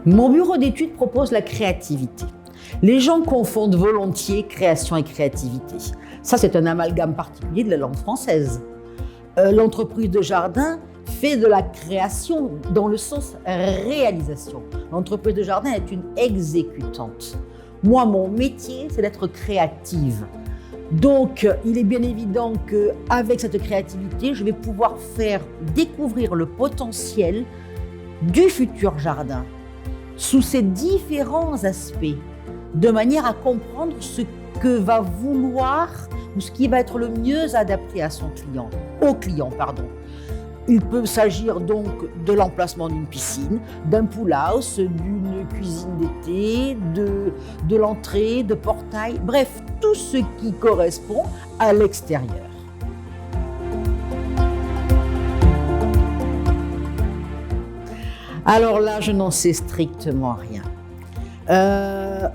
Mon bureau d'études propose la créativité. Les gens confondent volontiers création et créativité. Ça, c'est un amalgame particulier de la langue française. L'entreprise de jardin fait de la création dans le sens réalisation. L'entreprise de jardin est une exécutante. Moi, mon métier, c'est d'être créative. Donc, il est bien évident qu'avec cette créativité, je vais pouvoir faire découvrir le potentiel du futur jardin sous ses différents aspects, de manière à comprendre ce que va vouloir ou ce qui va être le mieux adapté à son client, au client, pardon. Il peut s'agir donc de l'emplacement d'une piscine, d'un pool house, d'une cuisine d'été, de l'entrée, de portail, bref, tout ce qui correspond à l'extérieur. Alors là, je n'en sais strictement rien.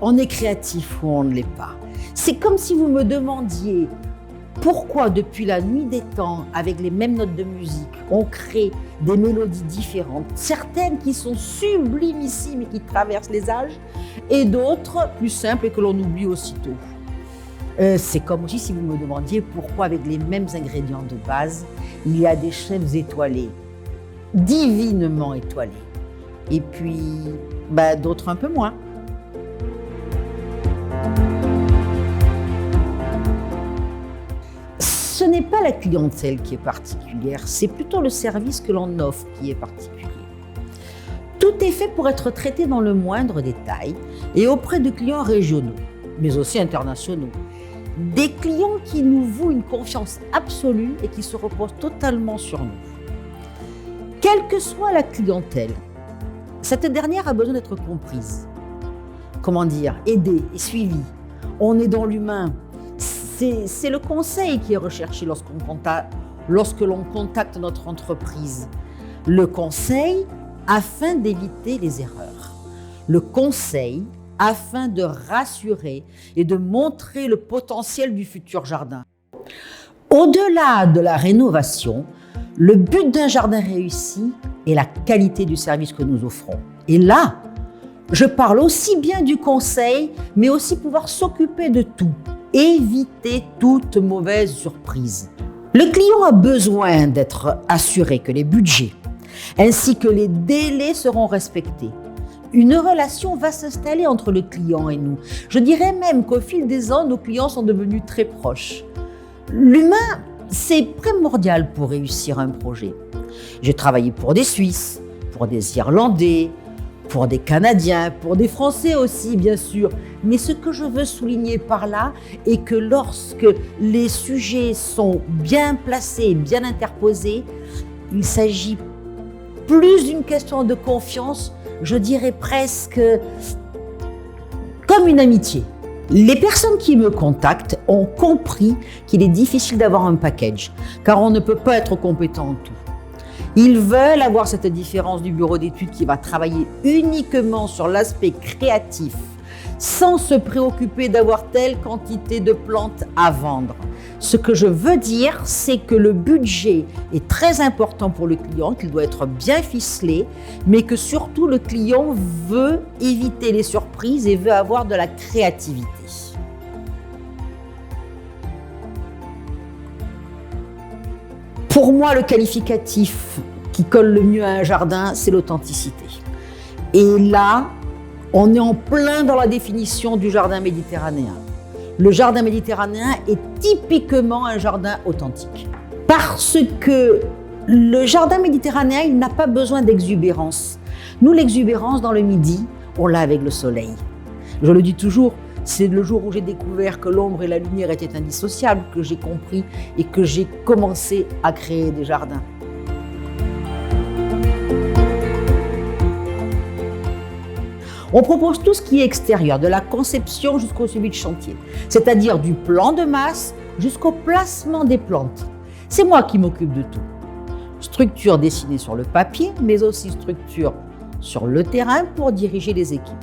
On est créatif ou on ne l'est pas. C'est comme si vous me demandiez pourquoi depuis la nuit des temps, avec les mêmes notes de musique, on crée des mélodies différentes, certaines qui sont sublimissimes et qui traversent les âges, et d'autres plus simples et que l'on oublie aussitôt. C'est comme aussi si vous me demandiez pourquoi avec les mêmes ingrédients de base, il y a des chefs étoilés, divinement étoilés, et puis d'autres un peu moins. Ce n'est pas la clientèle qui est particulière, c'est plutôt le service que l'on offre qui est particulier. Tout est fait pour être traité dans le moindre détail et auprès de clients régionaux, mais aussi internationaux. Des clients qui nous vouent une confiance absolue et qui se reposent totalement sur nous. Quelle que soit la clientèle, cette dernière a besoin d'être comprise. Comment dire, aidée et suivie. On est dans l'humain. C'est le conseil qui est recherché lorsque l'on contacte notre entreprise. Le conseil afin d'éviter les erreurs. Le conseil afin de rassurer et de montrer le potentiel du futur jardin. Au-delà de la rénovation, le but d'un jardin réussi est la qualité du service que nous offrons. Et là, je parle aussi bien du conseil, mais aussi pouvoir s'occuper de tout. Éviter toute mauvaise surprise. Le client a besoin d'être assuré que les budgets ainsi que les délais seront respectés. Une relation va s'installer entre le client et nous. Je dirais même qu'au fil des ans, nos clients sont devenus très proches. L'humain, c'est primordial pour réussir un projet. J'ai travaillé pour des Suisses, pour des Irlandais, pour des Canadiens, pour des Français aussi, bien sûr. Mais ce que je veux souligner par là est que lorsque les sujets sont bien placés, bien interposés, il s'agit plus d'une question de confiance, je dirais presque comme une amitié. Les personnes qui me contactent ont compris qu'il est difficile d'avoir un package, car on ne peut pas être compétent en tout. Ils veulent avoir cette différence du bureau d'études qui va travailler uniquement sur l'aspect créatif, sans se préoccuper d'avoir telle quantité de plantes à vendre. Ce que je veux dire, c'est que le budget est très important pour le client, qu'il doit être bien ficelé, mais que surtout le client veut éviter les surprises et veut avoir de la créativité. Pour moi, le qualificatif qui colle le mieux à un jardin, c'est l'authenticité. Et là, on est en plein dans la définition du jardin méditerranéen. Le jardin méditerranéen est typiquement un jardin authentique. Parce que le jardin méditerranéen, il n'a pas besoin d'exubérance. Nous, l'exubérance dans le Midi, on l'a avec le soleil. Je le dis toujours, c'est le jour où j'ai découvert que l'ombre et la lumière étaient indissociables que j'ai compris et que j'ai commencé à créer des jardins. On propose tout ce qui est extérieur, de la conception jusqu'au suivi de chantier, c'est-à-dire du plan de masse jusqu'au placement des plantes. C'est moi qui m'occupe de tout. Structure dessinée sur le papier, mais aussi structure sur le terrain pour diriger les équipes.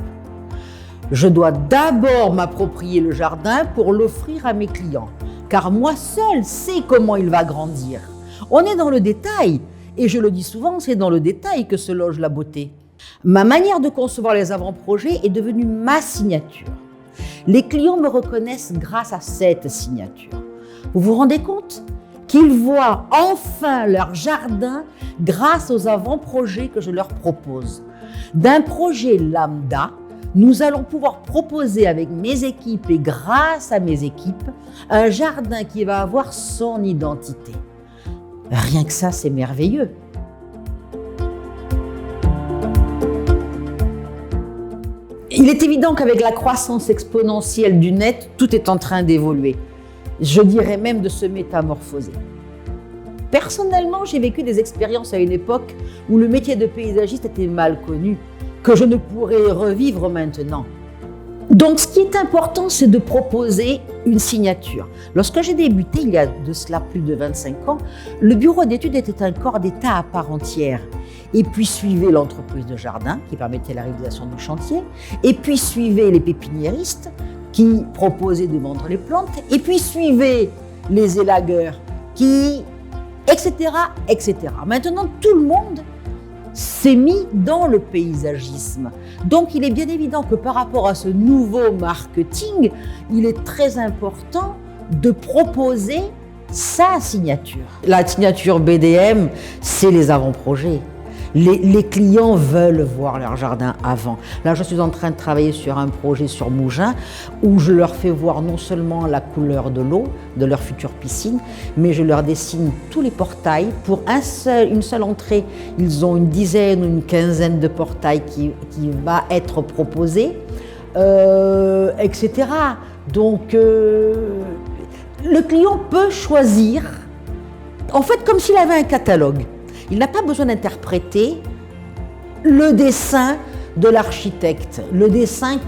Je dois d'abord m'approprier le jardin pour l'offrir à mes clients, car moi seul sais comment il va grandir. On est dans le détail, et je le dis souvent, c'est dans le détail que se loge la beauté. Ma manière de concevoir les avant-projets est devenue ma signature. Les clients me reconnaissent grâce à cette signature. Vous vous rendez compte qu'ils voient enfin leur jardin grâce aux avant-projets que je leur propose. D'un projet lambda, nous allons pouvoir proposer avec mes équipes et grâce à mes équipes, un jardin qui va avoir son identité. Rien que ça, c'est merveilleux. Il est évident qu'avec la croissance exponentielle du net, tout est en train d'évoluer. Je dirais même de se métamorphoser. Personnellement, j'ai vécu des expériences à une époque où le métier de paysagiste était mal connu, que je ne pourrais revivre maintenant. Donc, ce qui est important, c'est de proposer une signature. Lorsque j'ai débuté, il y a de cela plus de 25 ans, le bureau d'études était un corps d'État à part entière. Et puis suivait l'entreprise de jardin qui permettait la réalisation du chantier. Et puis suivait les pépiniéristes qui proposaient de vendre les plantes. Et puis suivait les élagueurs qui, etc., etc. Maintenant, tout le monde s'est mis dans le paysagisme. Donc, il est bien évident que par rapport à ce nouveau marketing, il est très important de proposer sa signature. La signature BDM, c'est les avant-projets. Les clients veulent voir leur jardin avant. Là, je suis en train de travailler sur un projet sur Mougins où je leur fais voir non seulement la couleur de l'eau de leur future piscine, mais je leur dessine tous les portails pour une seule entrée. Ils ont une dizaine ou une quinzaine de portails qui va être proposés, etc. Donc, le client peut choisir, en fait, comme s'il avait un catalogue. Il n'a pas besoin d'interpréter le dessin de l'architecte, le dessin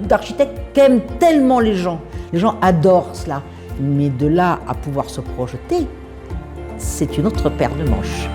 d'architecte qu'aiment tellement les gens. Les gens adorent cela. Mais de là à pouvoir se projeter, c'est une autre paire de manches.